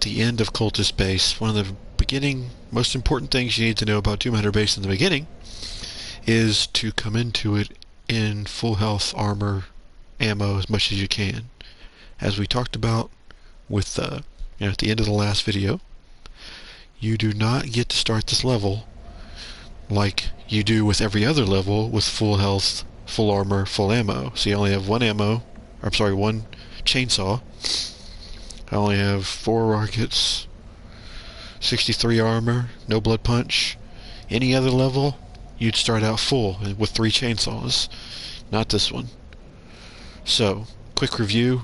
at the end of Cultist Base. One of the beginning, most important things you need to know about Doom Hunter Base in the beginning is to come into it in full health, armor, ammo as much as you can. As we talked about with at the end of the last video, you do not get to start this level like you do with every other level with full health, full armor, full ammo. So you only have one chainsaw. I only have 4 rockets, 63 armor, no blood punch. Any other level, you'd start out full with 3 chainsaws. Not this one. So, quick review.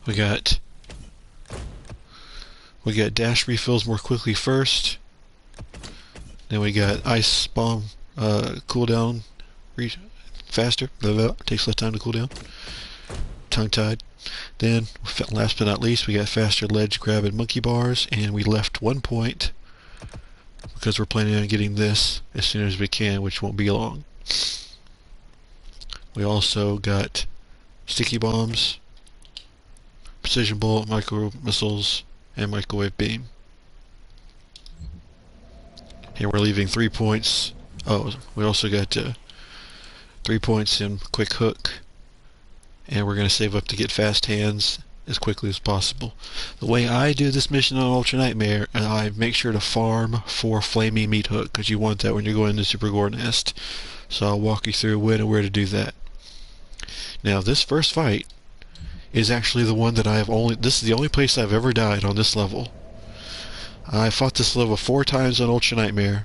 We got dash refills more quickly first. Then we got ice bomb cooldown faster. Takes less time to cool down. Tongue-tied. Then, last but not least, we got faster ledge grab and monkey bars, and we left 1 point because we're planning on getting this as soon as we can, which won't be long. We also got sticky bombs, precision bolt, micro missiles, and microwave beam. And we're leaving 3 points. Oh, we also got 3 points in quick hook. And we're going to save up to get fast hands as quickly as possible. The way I do this mission on Ultra Nightmare, I make sure to farm for flaming meat hook, because you want that when you're going into Super Gore Nest. So I'll walk you through when and where to do that. Now this first fight is actually the one that this is the only place I've ever died on this level. I fought this level 4 times on Ultra Nightmare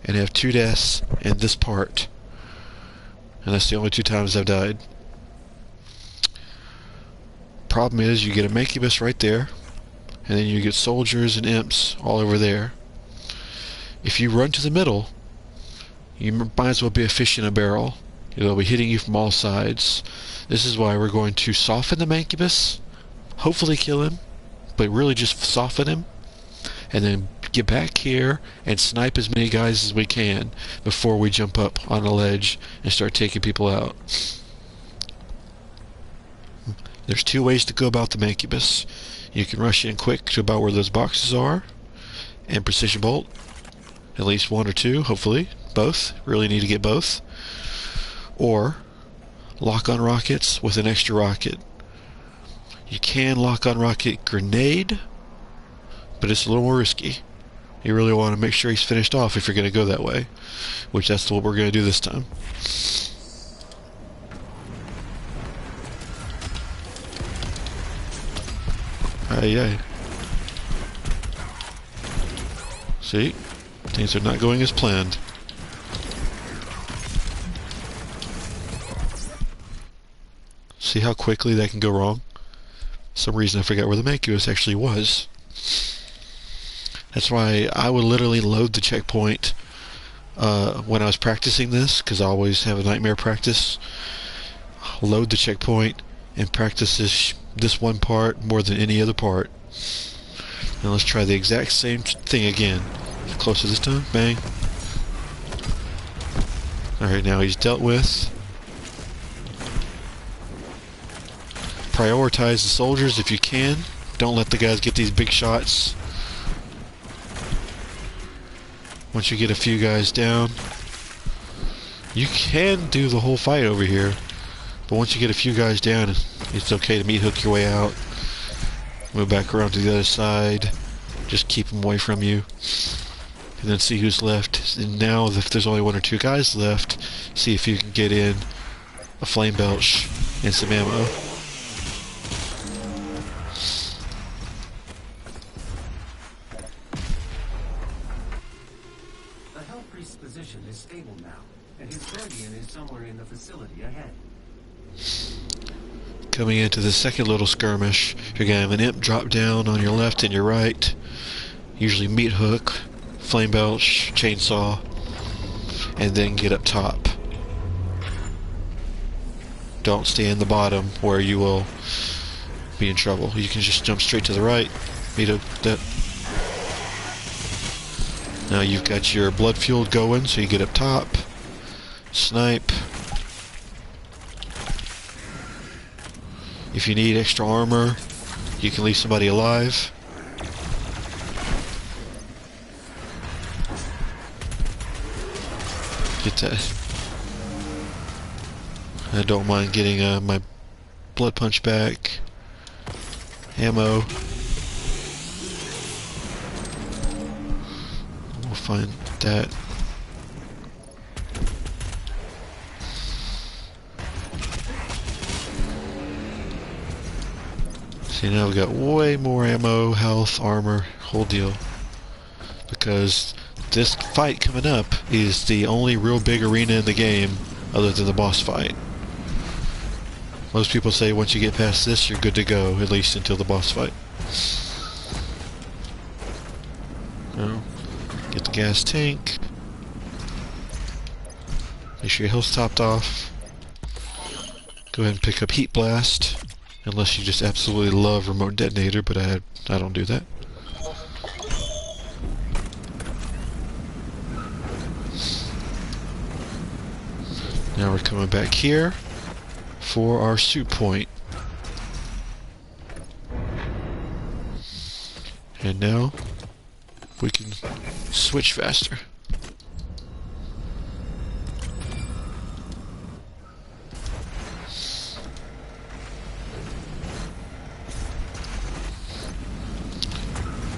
and have 2 deaths in this part. And that's the only 2 times I've died. Problem is, you get a Mancubus right there, and then you get soldiers and imps all over there. If you run to the middle, you might as well be a fish in a barrel. They'll be hitting you from all sides. This is why we're going to soften the Mancubus, hopefully kill him, but really just soften him, and then get back here and snipe as many guys as we can before we jump up on a ledge and start taking people out. There's 2 ways to go about the Mancubus. You can rush in quick to about where those boxes are, and precision bolt. At least 1 or 2, hopefully. Both. Really need to get both. Or lock on rockets with an extra rocket. You can lock on rocket grenade, but it's a little more risky. You really want to make sure he's finished off if you're going to go that way, which that's what we're going to do this time. Aye. See? Things are not going as planned. See how quickly that can go wrong? For some reason I forgot where the Mancubus actually was. That's why I would literally load the checkpoint when I was practicing this, because I always have a nightmare practice. Load the checkpoint and practice this one part more than any other part. Now let's try the exact same thing again. Closer this time. Bang. Alright, now he's dealt with. Prioritize the soldiers if you can. Don't let the guys get these big shots. Once you get a few guys down, you can do the whole fight over here. But once you get a few guys down, it's okay to meat hook your way out. Move back around to the other side. Just keep them away from you. And then see who's left. And now, if there's only 1 or 2 guys left, see if you can get in a flame belch and some ammo. The Hell Priest's position is stable now, and his guardian is somewhere in the facility ahead. Coming into the second little skirmish, you're going to have an imp drop down on your left and your right. Usually meat hook, flame belch, chainsaw, and then get up top. Don't stay in the bottom where you will be in trouble. You can just jump straight to the right. Meat hook that. Now you've got your blood fuel going, so you get up top. Snipe. If you need extra armor, You can leave somebody alive. Get that. I don't mind getting my blood punch back. Ammo. We'll find that. See, now we got way more ammo, health, armor, whole deal. Because this fight coming up is the only real big arena in the game other than the boss fight. Most people say once you get past this, you're good to go, at least until the boss fight. Now, get the gas tank. Make sure your health's topped off. Go ahead and pick up Heat Blast. Unless you just absolutely love Remote Detonator, but I don't do that. Now we're coming back here for our suit point. And now we can switch faster.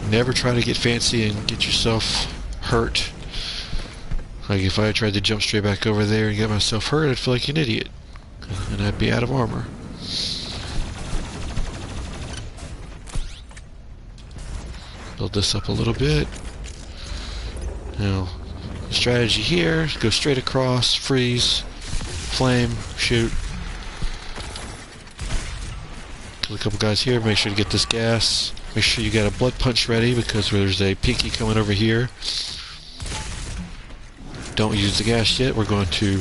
Never try to get fancy and get yourself hurt. Like if I tried to jump straight back over there and get myself hurt, I'd feel like an idiot. And I'd be out of armor. Build this up a little bit. Now, the strategy here, go straight across, freeze, flame, shoot. Kill a couple guys here, make sure to get this gas. Make sure you got a blood punch ready because there's a pinky coming over here. Don't use the gas yet. We're going to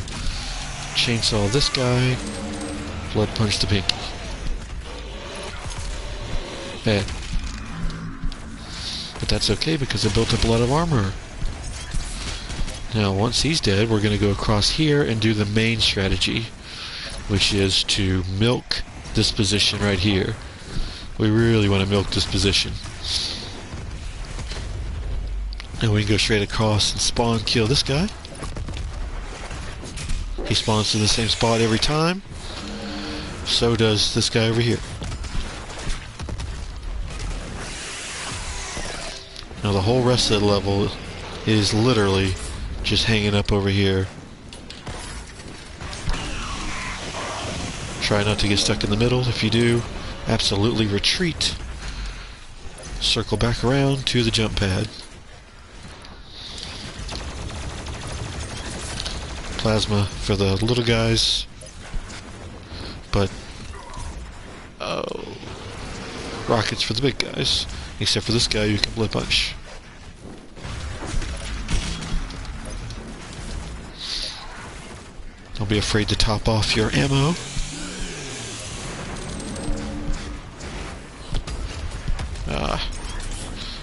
chainsaw this guy. Blood punch the pinky. Bad. But that's okay because I built up a lot of armor. Now once he's dead, we're going to go across here and do the main strategy, which is to milk this position right here. We really want to milk this position. And we can go straight across and spawn kill this guy. He spawns to the same spot every time. So does this guy over here. Now the whole rest of the level is literally just hanging up over here. Try not to get stuck in the middle. If you do, absolutely retreat. Circle back around to the jump pad. Plasma for the little guys. But rockets for the big guys. Except for this guy, you can blood punch. Don't be afraid to top off your ammo.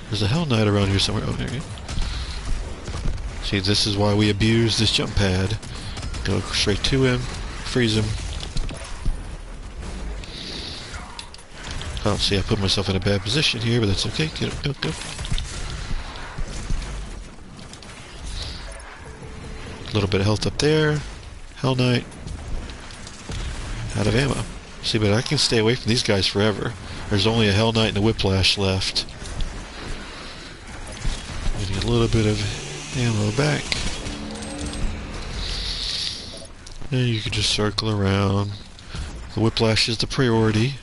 There's a Hell Knight around here somewhere. Oh, there you go. See, this is why we abuse this jump pad. Go straight to him, freeze him. Oh, see, I put myself in a bad position here, but that's okay. Get up, go. A little bit of health up there. Hell Knight. Out of ammo. See, but I can stay away from these guys forever. There's only a Hell Knight and a Whiplash left. Getting a little bit of ammo back. And you can just circle around. The Whiplash is the priority.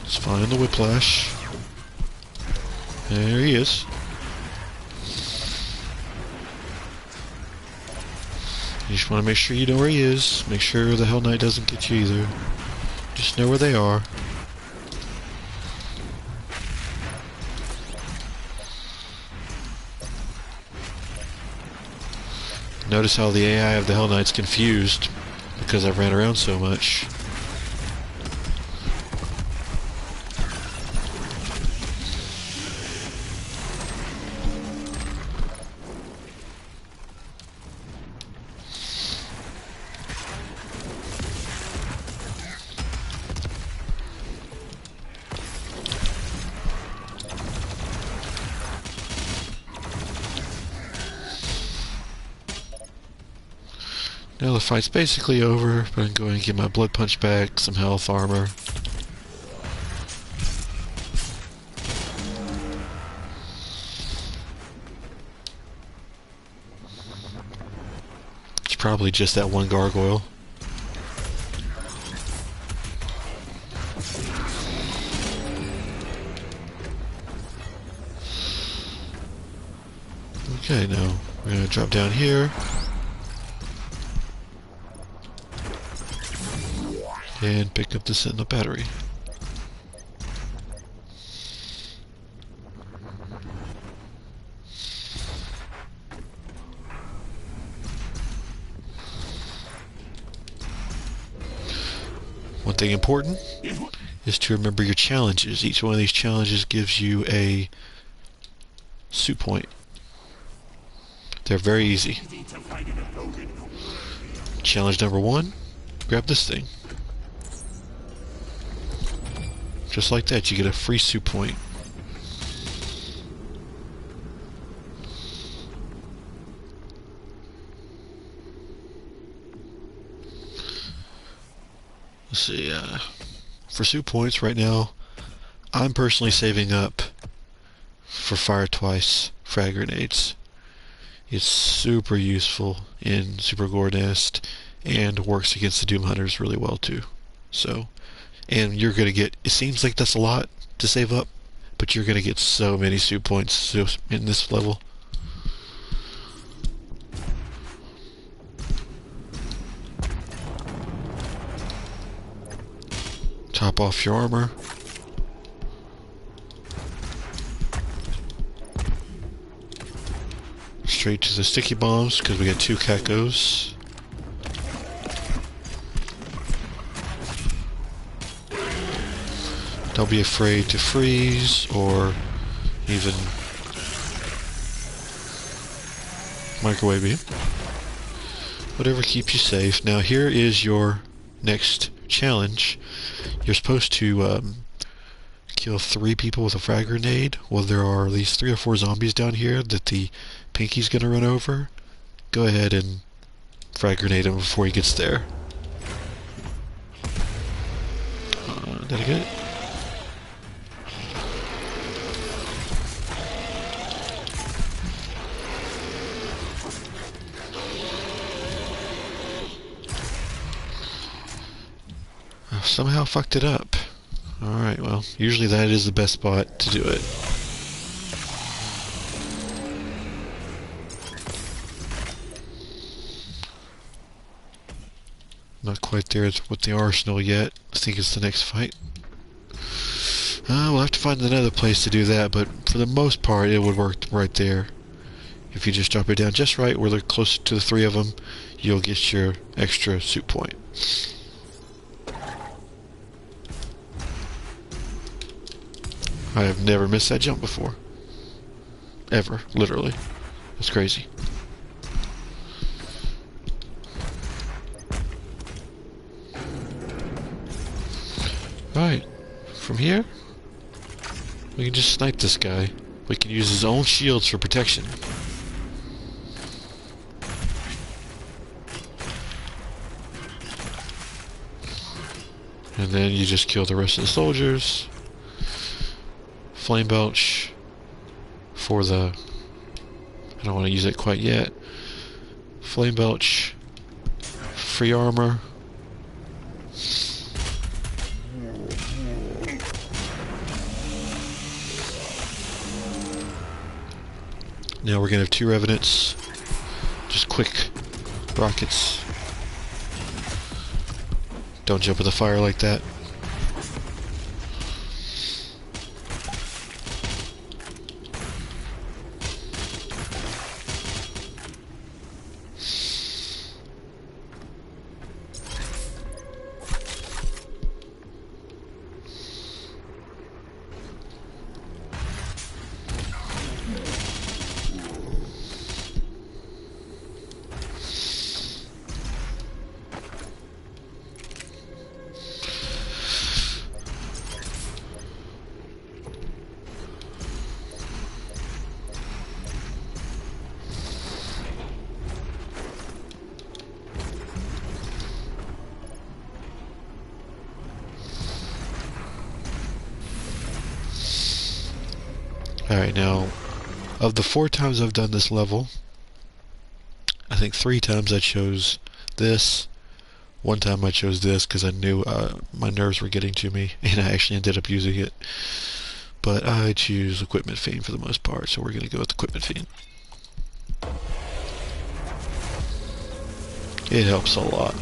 Let's find the Whiplash. There he is. You just want to make sure you know where he is. Make sure the Hell Knight doesn't get you either. Just know where they are. Notice how the AI of the Hell Knight's confused because I've ran around so much. Now the fight's basically over, but I'm going to get my blood punch back, some health, armor. It's probably just that one gargoyle. Okay, now we're going to drop down here. And pick up the Sentinel battery. One thing important is to remember your challenges. Each one of these challenges gives you a suit point. They're very easy. Challenge number 1, grab this thing. Just like that, you get a free suit point. Let's see, for suit points right now, I'm personally saving up for Fire Twice frag grenades. It's super useful in Super Gore Nest and works against the Doom Hunters really well too. So, and you're gonna get, it seems like that's a lot to save up, but you're gonna get so many suit points in this level. Top off your armor. Straight to the sticky bombs because we got 2 Cacos. Don't be afraid to freeze or even microwave you. Whatever keeps you safe. Now here is your next challenge. You're supposed to kill 3 people with a frag grenade. Well, there are at least 3 or 4 zombies down here that the Pinky's gonna run over. Go ahead and frag grenade him before he gets there. Did I get it? I somehow fucked it up. Alright, well, usually that is the best spot to do it. Not quite there with the arsenal yet. I think it's the next fight. We'll have to find another place to do that, but for the most part it would work right there. If you just drop it down just right where they're close to the 3 of them, you'll get your extra suit point. I have never missed that jump before. Ever, literally. That's crazy. Right, from here, we can just snipe this guy. We can use his own shields for protection. And then you just kill the rest of the soldiers. Flame Belch for the... I don't want to use it quite yet. Flame Belch. Free armor. Now we're going to have 2 Revenants. Just quick rockets. Don't jump in the fire like that. Alright, now, of the 4 times I've done this level, I think 3 times I chose this. 1 time I chose this because I knew my nerves were getting to me, and I actually ended up using it. But I choose Equipment Fiend for the most part, so we're going to go with Equipment Fiend. It helps a lot.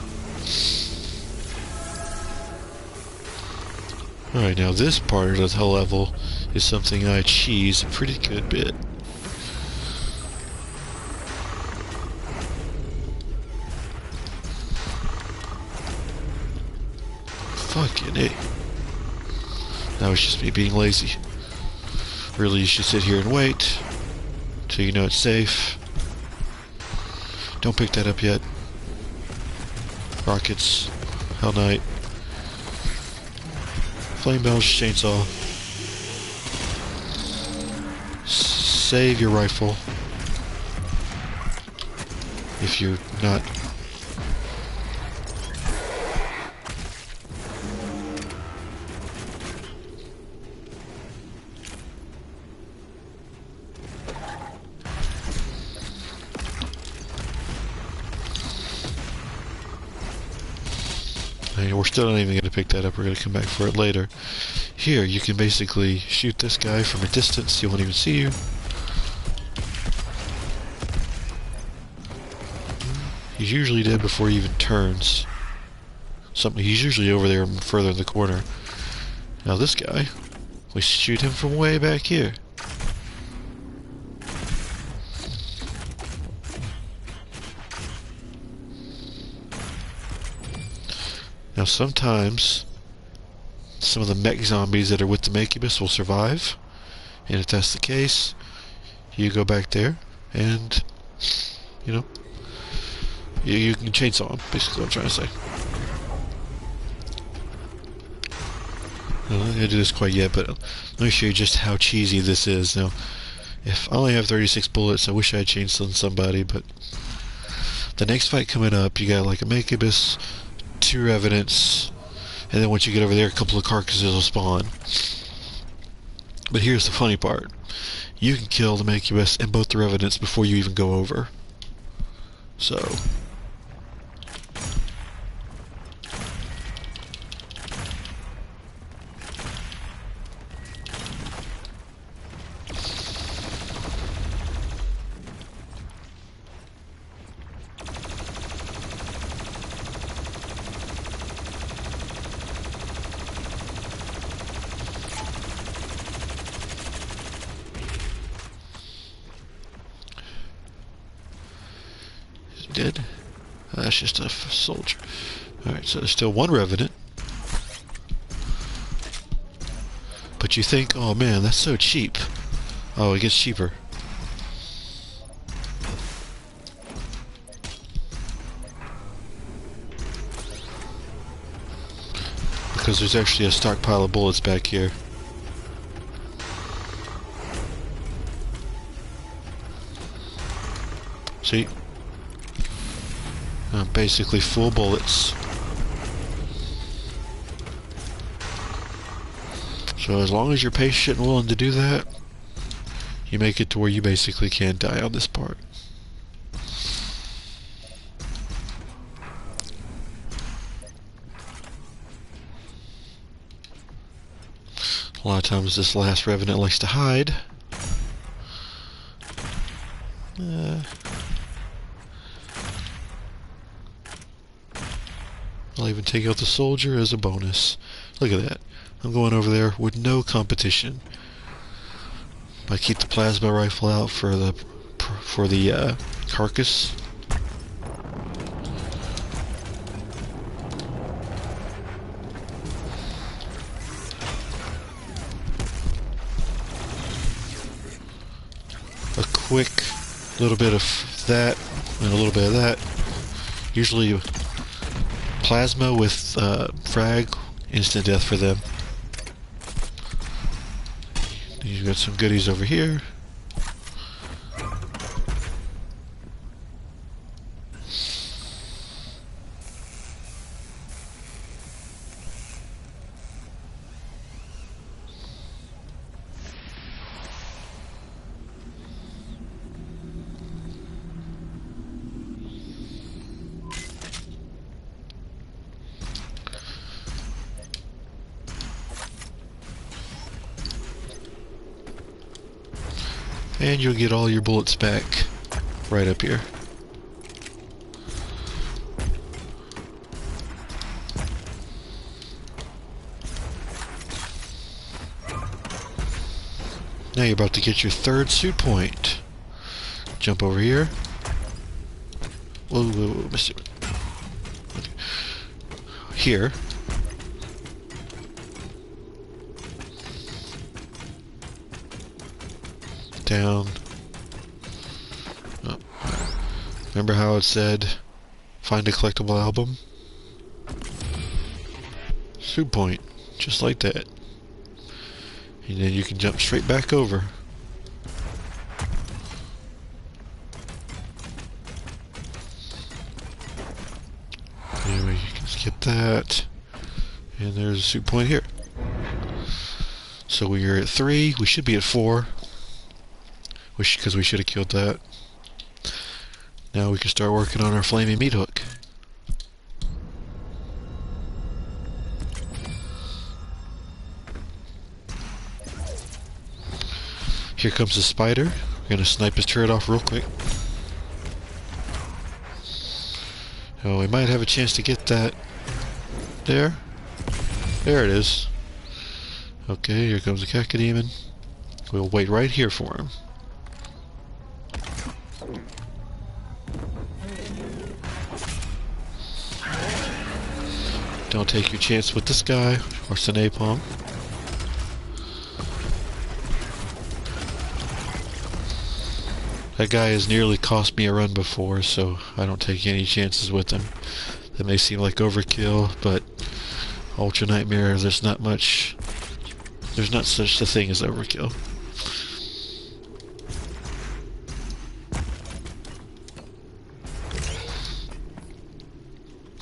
Alright, now this part of the level is something I cheese a pretty good bit. Fucking A. That was just me being lazy. Really, you should sit here and wait till you know it's safe. Don't pick that up yet. Rockets. Hell Knight. Flame Belch, Chainsaw. Save your rifle. If you're not... We're still not even going to pick that up. We're going to come back for it later. Here, you can basically shoot this guy from a distance. He won't even see you. He's usually dead before he even turns. He's usually over there further in the corner. Now this guy, we shoot him from way back here. Now sometimes some of the mech zombies that are with the Makibus will survive, and if that's the case, you go back there and, you know, you can chainsaw them, basically what I'm trying to say. I'm not going to do this quite yet, but let me show you just how cheesy this is. Now, if I only have 36 bullets, I wish I had chainsawed somebody, but the next fight coming up, you got like a Makibus, 2 Revenants, and then once you get over there, a couple of carcasses will spawn. But here's the funny part. You can kill the Makibus and both the Revenants before you even go over. So... dead. That's just a soldier. Alright, so there's still 1 Revenant. But you think, oh man, that's so cheap. Oh, it gets cheaper. Because there's actually a stockpile of bullets back here. See? Basically full bullets. So as long as you're patient and willing to do that, you make it to where you basically can't die on this part. A lot of times this last Revenant likes to hide. I'll even take out the soldier as a bonus. Look at that. I'm going over there with no competition. I keep the plasma rifle out for the carcass. A quick little bit of that and a little bit of that. Usually plasma with frag, instant death for them. You've got some goodies over here. And you'll get all your bullets back right up here. Now you're about to get your third suit point. Jump over here. Whoa, whoa, whoa, missed it. Okay. Here. Down. Oh. Remember how it said, find a collectible album? Suit point. Just like that. And then you can jump straight back over. Anyway, you can skip that. And there's a suit point here. So we're at 3. We should be at 4. Because we should have killed that. Now we can start working on our flaming meat hook. Here comes the spider. We're gonna snipe his turret off real quick. Oh, we might have a chance to get that. There. There it is. Okay, here comes the Cacodemon. We'll wait right here for him. Don't take your chance with this guy, or Napalm. That guy has nearly cost me a run before, so I don't take any chances with him. That may seem like overkill, but Ultra Nightmare, there's not such a thing as overkill.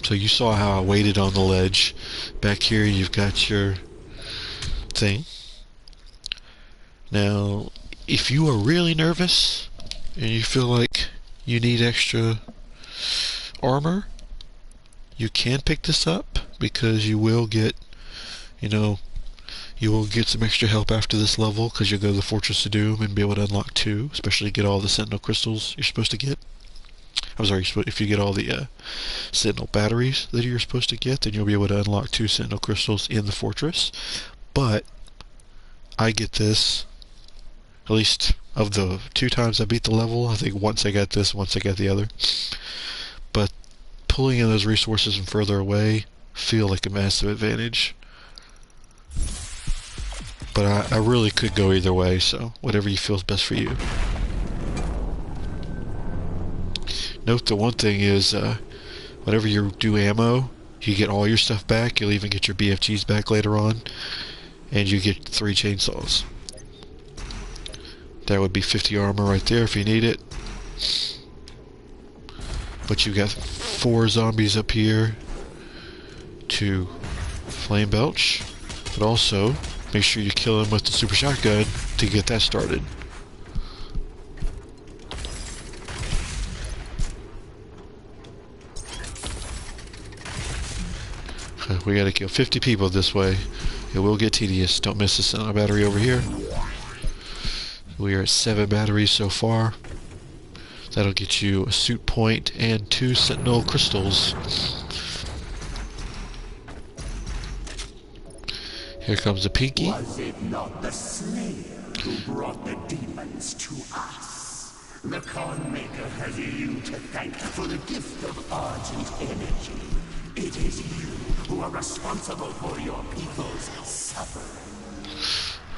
So you saw how I waited on the ledge. Back here you've got your thing. Now, if you are really nervous and you feel like you need extra armor, you can pick this up because you will get, you will get some extra help after this level because you'll go to the Fortress of Doom and be able to unlock 2, especially get all the Sentinel crystals you're supposed to get. I'm sorry, if you get all the Sentinel batteries that you're supposed to get, then you'll be able to unlock 2 Sentinel crystals in the fortress. But I get this, at least of the 2 times I beat the level, I think once I got this, once I got the other. But pulling in those resources from further away feel like a massive advantage. But I really could go either way, so whatever you feel is best for you. Note the one thing is, whenever you do ammo, you get all your stuff back. You'll even get your BFGs back later on, and you get 3 chainsaws. That would be 50 armor right there if you need it. But you got 4 zombies up here to flame belch, but also make sure you kill them with the super shotgun to get that started. We gotta kill 50 people this way. It will get tedious. Don't miss the Sentinel battery over here. We are at 7 batteries so far. That'll get you a suit point and 2 Sentinel crystals. Here comes the Pinky. Was it not the Slayer who brought the demons to us? The Khan Maker has you to thank for the gift of Argent energy. It is you who are responsible for your people's suffering.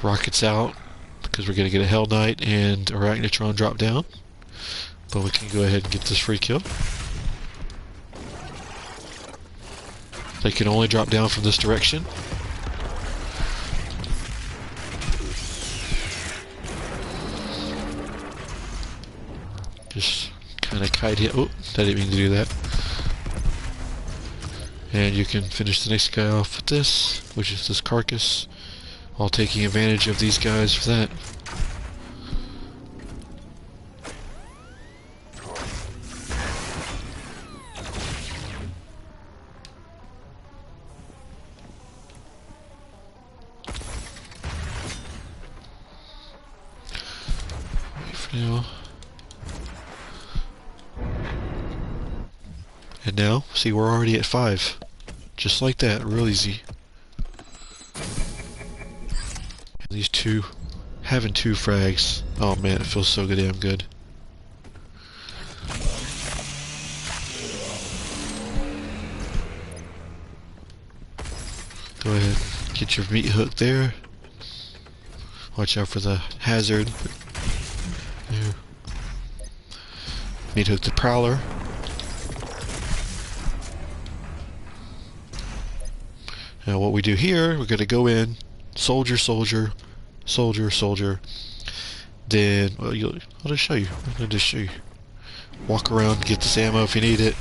Rockets out, because we're going to get a Hell Knight and Arachnotron drop down. But we can go ahead and get this free kill. They can only drop down from this direction. Just kind of kite hit. Oh, I didn't mean to do that. And you can finish the next guy off with this, which is this carcass, while taking advantage of these guys for that. You know. And now, see, we're already at 5. Just like that, real easy. And these two, having 2 frags. Oh man, it feels so damn good. Go ahead, get your meat hook there. Watch out for the hazard. There. Meat hook the prowler. Now what we do here, we're gonna go in, soldier, soldier, soldier, soldier. Then, well, I'll just show you. I'm gonna just show you. Walk around, get this ammo if you need it.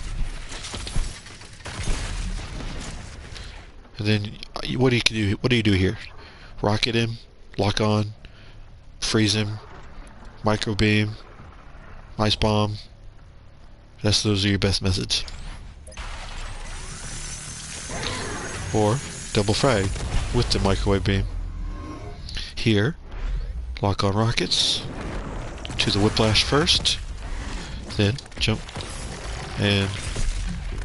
And then, what do you do? What do you do here? Rocket him, lock on, freeze him, micro beam, ice bomb. Those are your best methods. Or double frag with the microwave beam. Here, lock on rockets to the whiplash first, then jump, and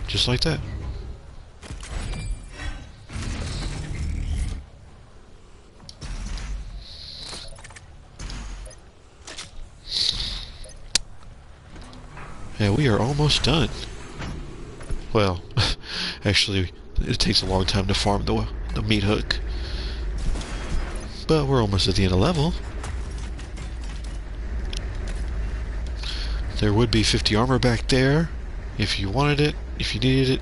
just like that. Yeah, we are almost done. Well, actually, it takes a long time to farm the meat hook. But we're almost at the end of level. There would be 50 armor back there, if you wanted it, if you needed it.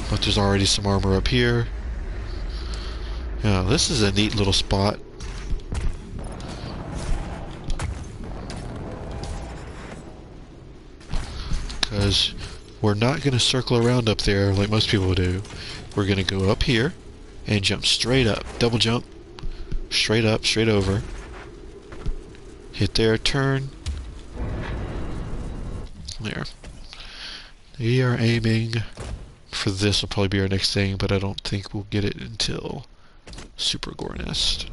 But there's already some armor up here. Yeah, this is a neat little spot. Because we're not going to circle around up there like most people do. We're going to go up here and jump straight up. Double jump. Straight up, straight over. Hit there, turn. There. We are aiming for this. Will probably be our next thing, but I don't think we'll get it until Super Gore Nest.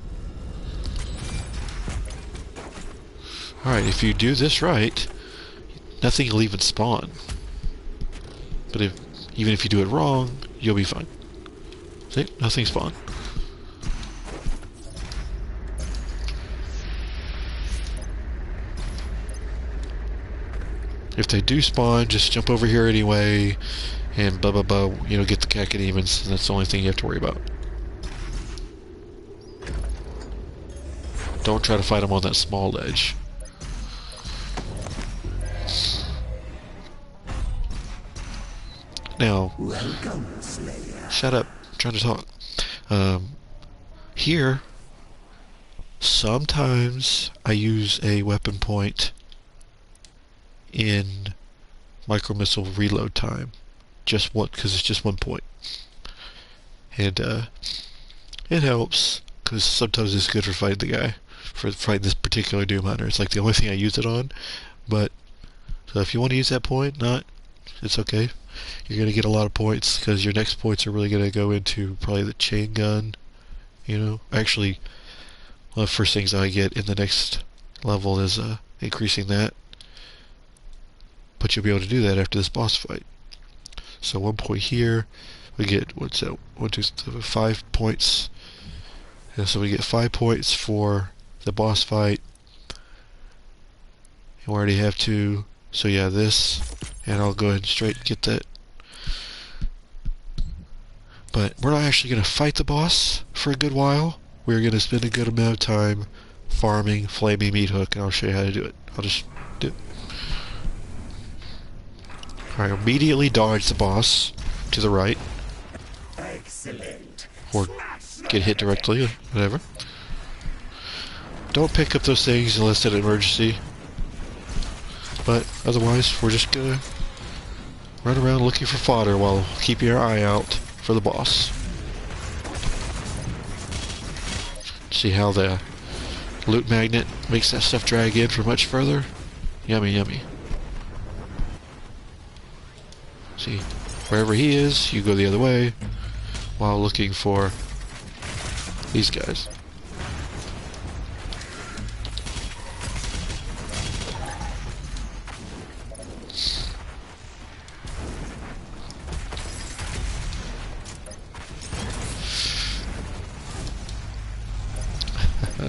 Alright, if you do this right, nothing will even spawn. But even if you do it wrong, you'll be fine. See? Nothing spawned. If they do spawn, just jump over here anyway, and blah blah blah, you know, get the cacodemons, and that's the only thing you have to worry about. Don't try to fight them on that small ledge. Now, shut up, I'm trying to talk. Here, sometimes I use a weapon point in micro missile reload time. Just one, because it's just 1 point. And it helps, because sometimes it's good for fighting the guy, for fighting this particular Doom Hunter. It's like the only thing I use it on. But, so if you want to use that point, it's okay. You're going to get a lot of points, because your next points are really going to go into probably the chain gun. You know, actually, one of the first things I get in the next level is increasing that. But you'll be able to do that after this boss fight. So 1 point here, we get, what's that, 1, 2, 3, 5 points. And so we get 5 points for the boss fight. And we already have 2. So yeah, this, and I'll go ahead and straight get that. But we're not actually going to fight the boss for a good while. We're going to spend a good amount of time farming Flaming Meat Hook, and I'll show you how to do it. I'll just do it. Alright, immediately dodge the boss to the right. Excellent. Or get hit directly, whatever. Don't pick up those things unless it's an emergency. But otherwise, we're just gonna run around looking for fodder while keeping our eye out for the boss. See how the loot magnet makes that stuff drag in for much further? Yummy, yummy. See, wherever he is, you go the other way while looking for these guys.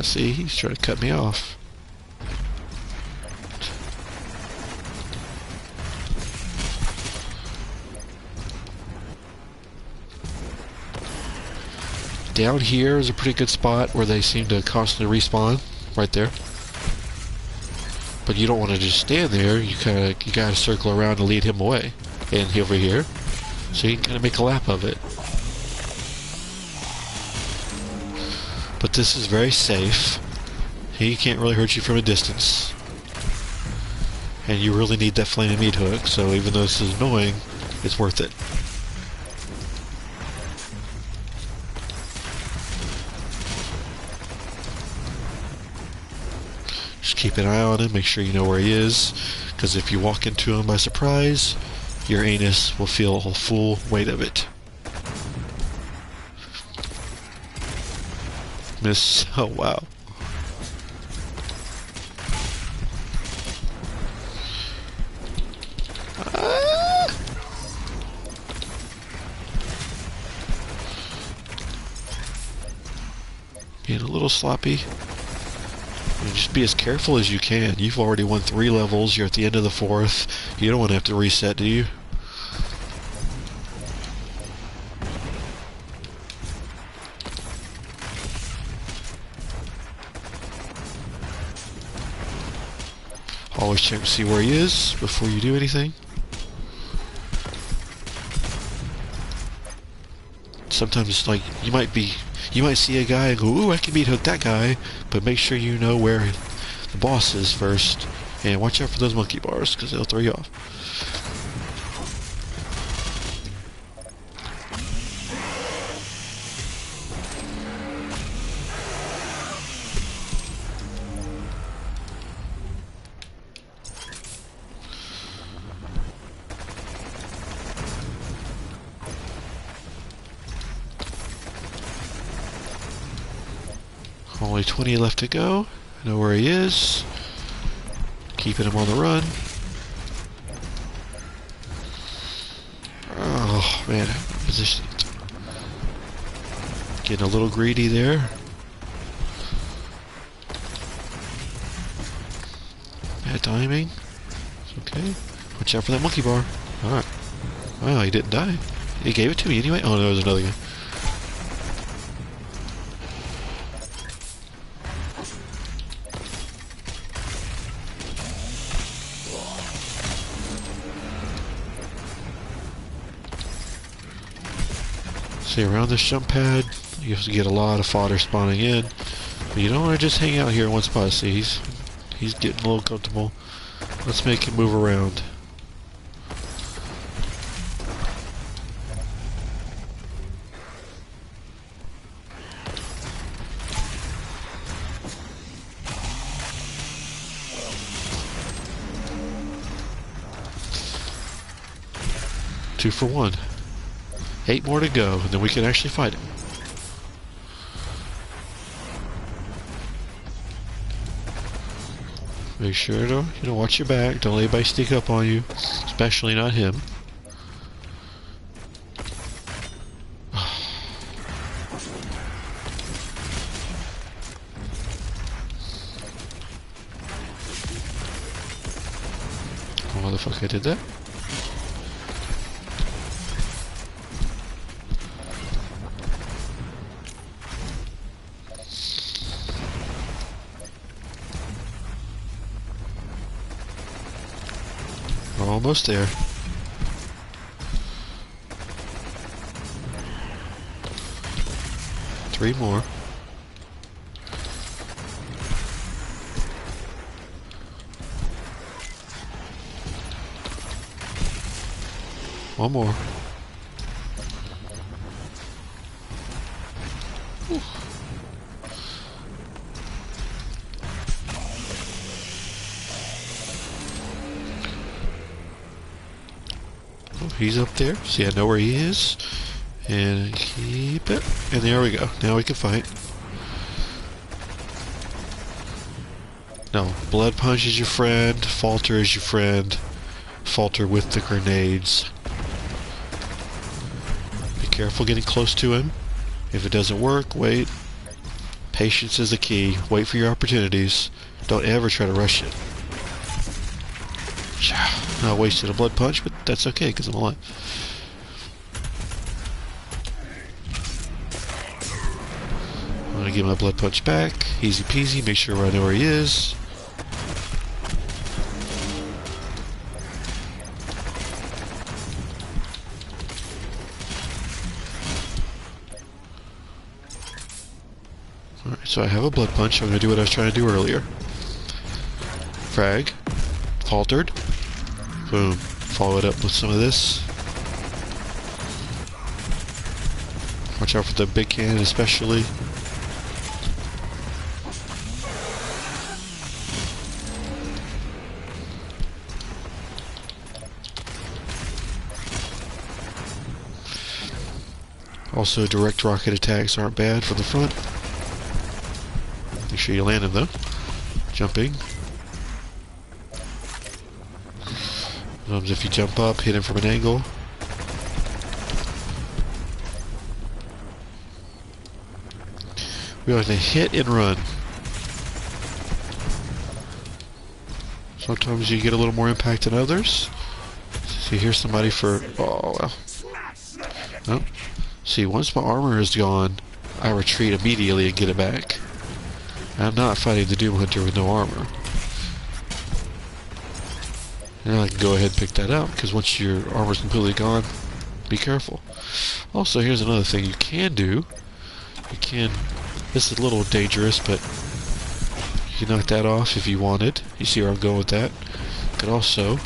See, he's trying to cut me off. Down here is a pretty good spot where they seem to constantly respawn. Right there. But you don't want to just stand there. You gotta circle around and lead him away. And over here, so you can kind of make a lap of it. But this is very safe. He can't really hurt you from a distance. And you really need that flaming meat hook, so even though this is annoying, it's worth it. Just keep an eye on him, make sure you know where he is, because if you walk into him by surprise, your anus will feel the full weight of it. Miss. Oh, wow. Being a little sloppy. And just be as careful as you can. You've already won 3 levels. You're at the end of the 4th. You don't want to have to reset, do you? Always check to see where he is before you do anything. Sometimes, like, you might see a guy and go, ooh, I can meat hook that guy, but make sure you know where the boss is first, and watch out for those monkey bars, because they'll throw you off. Only 20 left to go. I know where he is. Keeping him on the run. Oh, man. Position. Getting a little greedy there. Bad timing. It's okay. Watch out for that monkey bar. Alright. Wow, he didn't die. He gave it to me anyway. Oh, no, there's another guy. See, around this jump pad, you have to get a lot of fodder spawning in. But you don't want to just hang out here in one spot. See, he's getting a little comfortable. Let's make him move around. Two for one. 8 more to go, and then we can actually fight him. Make sure to, watch your back. Don't let anybody sneak up on you, especially not him. Oh, motherfucker, I did that. We're almost there. Three more. One more. Whew. Oh, he's up there. See, I know where he is. And keep it. And there we go. Now we can fight. No, Blood Punch is your friend. Falter is your friend. Falter with the grenades. Be careful getting close to him. If it doesn't work, wait. Patience is the key. Wait for your opportunities. Don't ever try to rush it. I wasted a blood punch, but that's okay because I'm alive. I'm gonna get my blood punch back. Easy peasy. Make sure I know where he is. Alright, so I have a blood punch. I'm gonna do what I was trying to do earlier. Frag. Faltered. Boom. Follow it up with some of this. Watch out for the big cannon especially. Also, direct rocket attacks aren't bad from the front. Make sure you land them though. Jumping. Sometimes if you jump up, hit him from an angle. We are going to hit and run. Sometimes you get a little more impact than others. See, here's somebody for... Oh, well. Nope. See, once my armor is gone, I retreat immediately and get it back. I'm not fighting the Doom Hunter with no armor. And I can go ahead and pick that up, because once your armor's completely gone, be careful. Also, here's another thing you can do. You can... This is a little dangerous, but you can knock that off if you wanted. You see where I'm going with that. You could also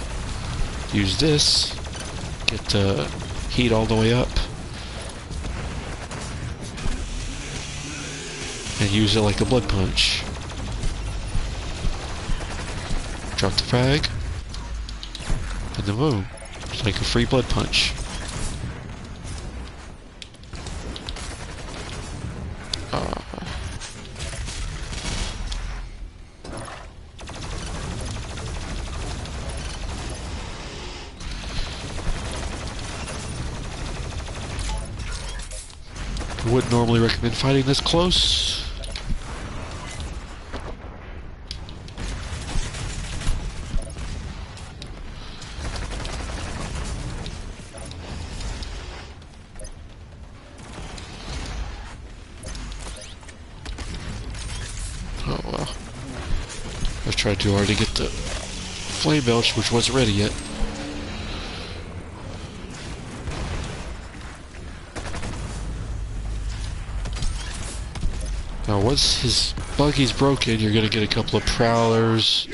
use this, get the heat all the way up, and use it like a blood punch. Drop the frag, and then boom. It's like a free blood punch. I wouldn't normally recommend fighting this close. Oh well. I've tried too hard to get the flame belch, which wasn't ready yet. Now, once his buggy's broken, you're gonna get a couple of prowlers,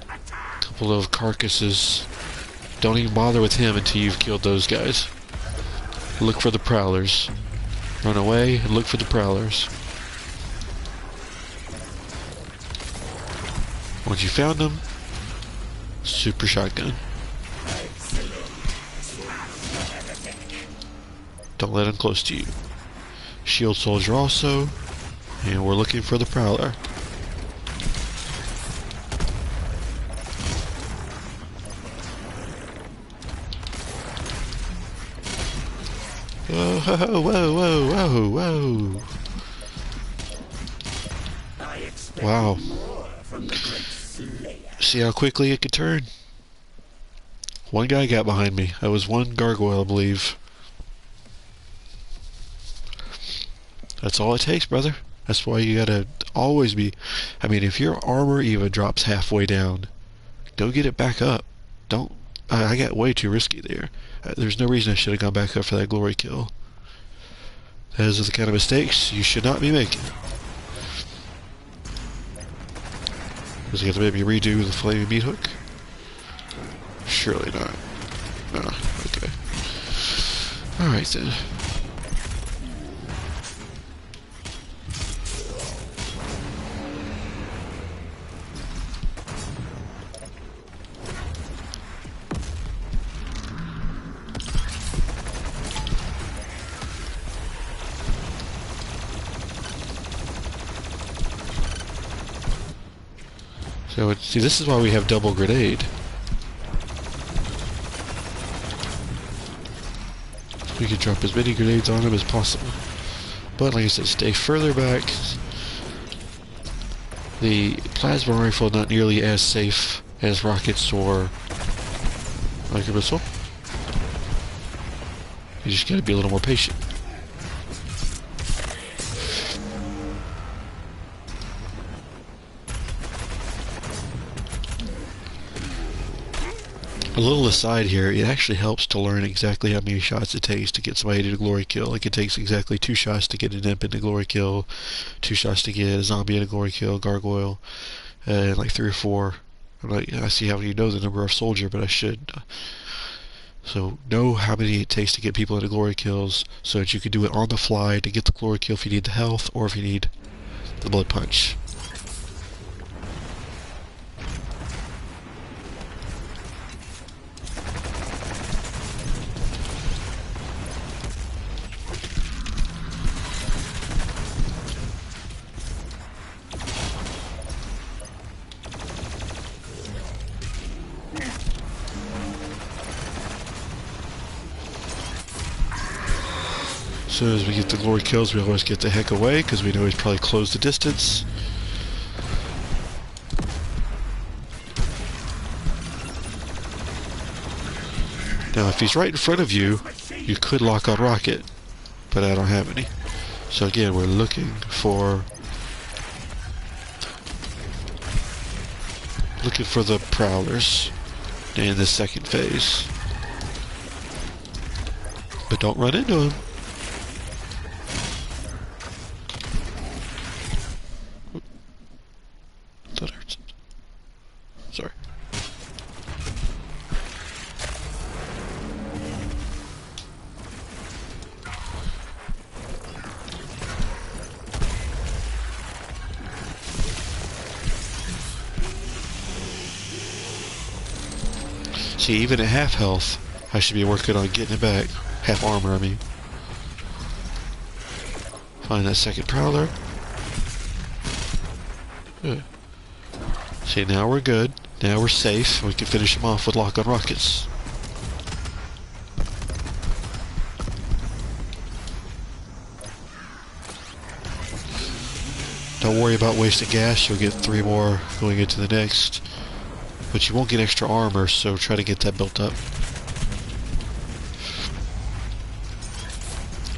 a couple of carcasses. Don't even bother with him until you've killed those guys. Look for the prowlers. Run away and look for the prowlers. Once you found them, super shotgun. Don't let them close to you. Shield soldier also. And we're looking for the prowler. Whoa, whoa, whoa, whoa, whoa. Wow. See how quickly it could turn? One guy got behind me. That was one gargoyle, I believe. That's all it takes, brother. That's why you gotta always be... I mean, if your armor even drops halfway down, go get it back up. Don't... I got way too risky there. There's no reason I should have gone back up for that glory kill. Those are the kind of mistakes you should not be making. Does he have to maybe redo the flaming meat hook? Surely not. No, okay. Alright then. So, see, this is why we have double grenade. We can drop as many grenades on him as possible. But like I said, stay further back. The plasma rifle not nearly as safe as rockets or micro missile. You just gotta be a little more patient. A little aside here, it actually helps to learn exactly how many shots it takes to get somebody to glory kill. Like, it takes exactly 2 shots to get an imp into glory kill, 2 shots to get a zombie into glory kill, gargoyle, and like 3 or 4. I see how you know the number of soldier, but I should. So know how many it takes to get people into glory kills, so that you can do it on the fly to get the glory kill if you need the health, or if you need the blood punch. As soon as we get the glory kills, we always get the heck away, because we know he's probably closed the distance. Now, if he's right in front of you, you could lock on rocket, but I don't have any. So again, we're looking for the prowlers in the second phase. But don't run into him. That hurts. Sorry. See, even at half health, I should be working on getting it back. Half armor, I mean. Find that second prowler. Good. See, now we're good. Now we're safe. We can finish him off with lock on rockets. Don't worry about wasting gas. You'll get 3 more going into the next. But you won't get extra armor, so try to get that built up.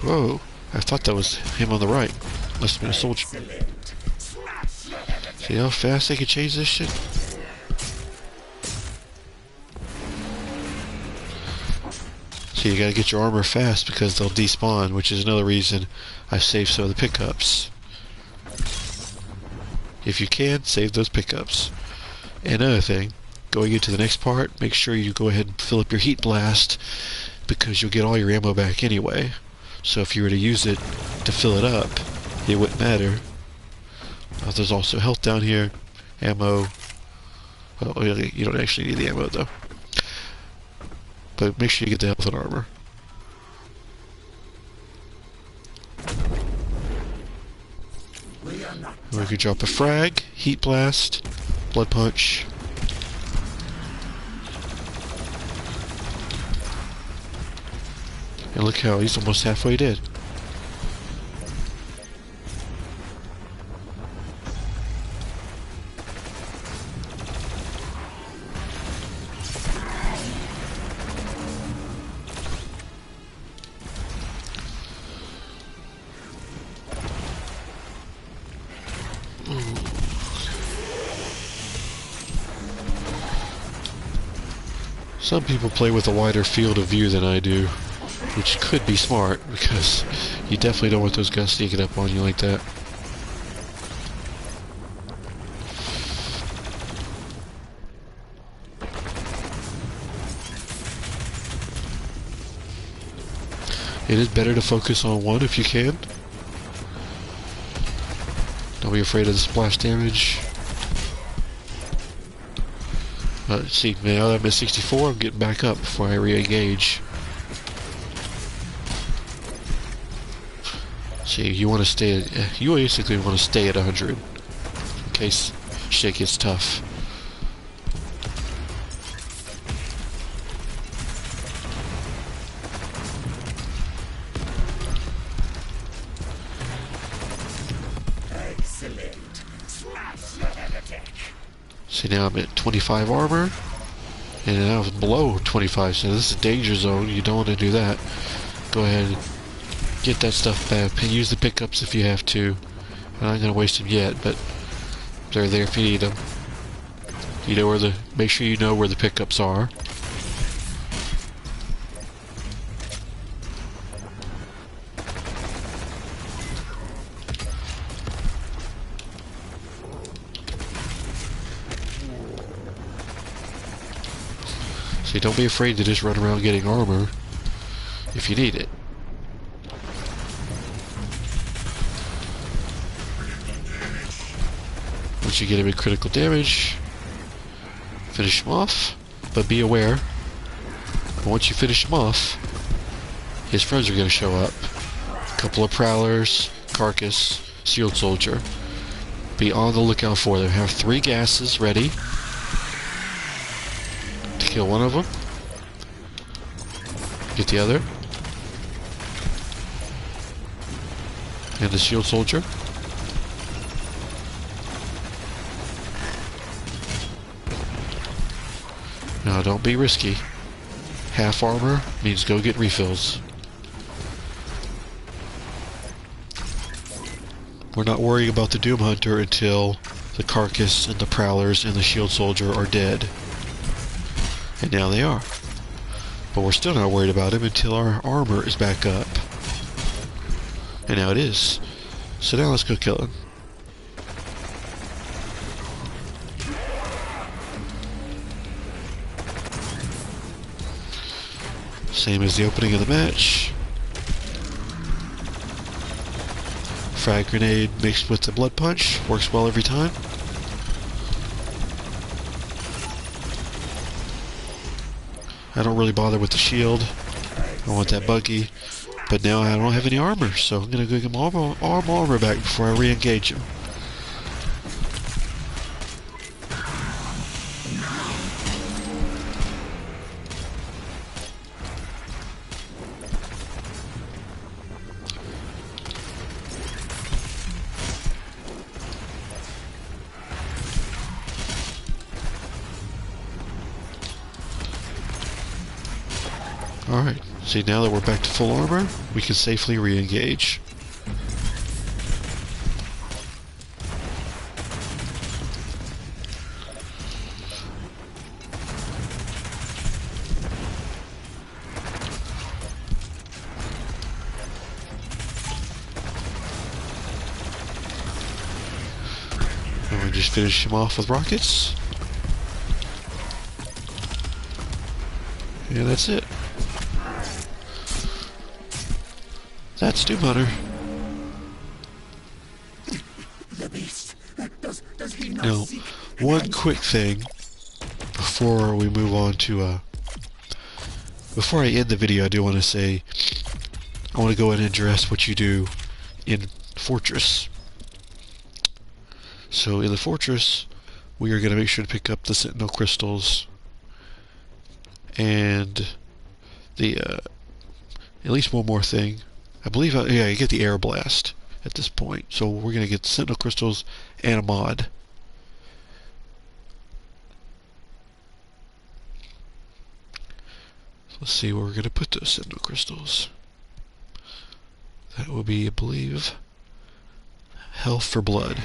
Whoa, I thought that was him on the right. Must have been a soldier. See how fast they can change this shit? So you gotta get your armor fast because they'll despawn, which is another reason I saved some of the pickups. If you can, save those pickups. Another thing, going into the next part, make sure you go ahead and fill up your heat blast, because you'll get all your ammo back anyway. So if you were to use it to fill it up, it wouldn't matter. There's also health down here, ammo. Well, you don't actually need the ammo though. But make sure you get the health and armor. We could drop a frag, heat blast, blood punch. And look how he's almost halfway dead. Some people play with a wider field of view than I do, which could be smart, because you definitely don't want those guys sneaking up on you like that. It is better to focus on one if you can. Don't be afraid of the splash damage. See, now that I'm at 64, I'm getting back up before I re-engage. See, you want to stay at, you basically want to stay at 100 in case shit gets tough. See, now I'm at 25 armor, and now I'm below 25, so this is a danger zone. You don't want to do that. Go ahead and get that stuff back. Use the pickups if you have to. I'm not going to waste them yet, but they're there if you need them. You know where make sure you know where the pickups are. So don't be afraid to just run around getting armor if you need it. Once you get him in critical damage, finish him off, but be aware, once you finish him off, his friends are going to show up. A couple of prowlers, carcass, shield soldier. Be on the lookout for them. Have 3 gases ready to kill one of them. Get the other. And the shield soldier. Now don't be risky. Half armor means go get refills. We're not worrying about the Doom Hunter until the carcass and the prowlers and the shield soldier are dead. And now they are. But we're still not worried about him until our armor is back up. And now it is. So now let's go kill him. Same as the opening of the match. Frag grenade mixed with the blood punch. Works well every time. I don't really bother with the shield. I want that buggy. But now I don't have any armor, so I'm going to go get my armor back before I re-engage him. Alright, see, now that we're back to full armor, we can safely re-engage. And we just finish him off with rockets. And that's it. That's Doom Hunter. The beast. Does he not Now, seek one quick thing before we move on to before I end the video, I do want to say I want to go ahead and address what you do in Fortress. So in the Fortress, we are going to make sure to pick up the Sentinel crystals and the at least one more thing. I believe, yeah, you get the air blast at this point. So we're going to get the Sentinel crystals and a mod. So let's see where we're going to put those Sentinel crystals. That will be, I believe, Health for Blood.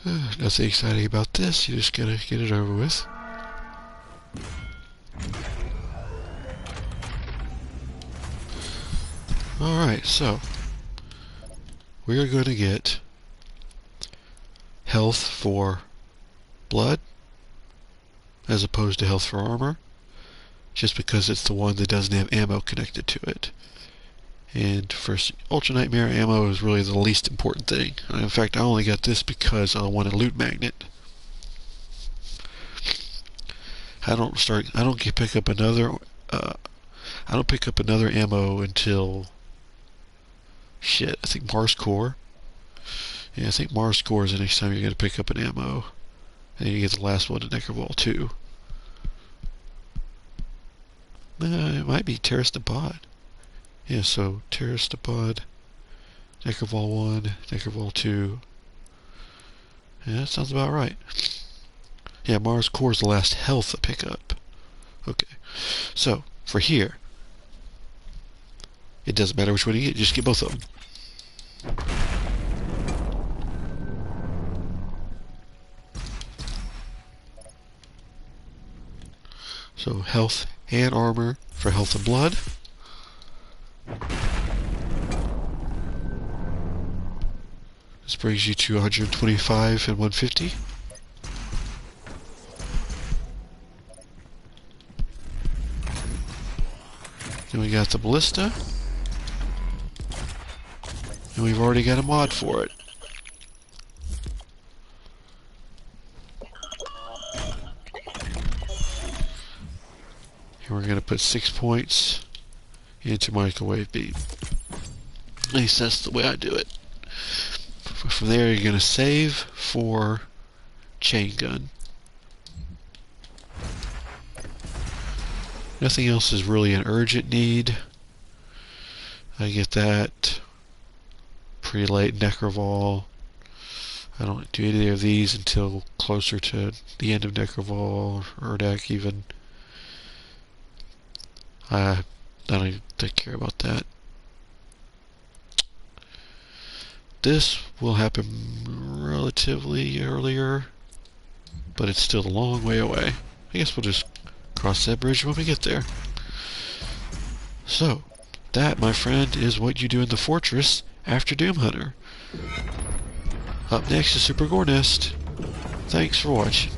Nothing exciting about this, you just gotta get it over with. Alright, so we're going to get health for blood as opposed to health for armor, just because it's the one that doesn't have ammo connected to it. And for Ultra Nightmare, ammo is really the least important thing. In fact, I only got this because I want a loot magnet. I don't pick up another ammo until shit, I think Mars Core. Yeah, I think Mars Core is the next time you're going to pick up an ammo. And then you get the last one in Necrovol 2. It might be Terrastapod. Yeah, so Terrastapod, Necrovol 1, Necrovol 2. Yeah, that sounds about right. Yeah, Mars Core is the last health I pick up. Okay, so for here, it doesn't matter which one you get, just get both of them. So health and armor for health and blood. This brings you to 125 and 150. Then we got the ballista. And we've already got a mod for it. And we're going to put 6 points into microwave beam. At least that's the way I do it. From there you're going to save for chain gun. Nothing else is really an urgent need. I get that pretty late in Necrovol. I don't do any of these until closer to the end of Necrovol, or Urdak even. I don't even care about that. This will happen relatively earlier, but it's still a long way away. I guess we'll just cross that bridge when we get there. So, that, my friend, is what you do in the fortress after Doom Hunter. Up next is Super Gore Nest. Thanks for watching.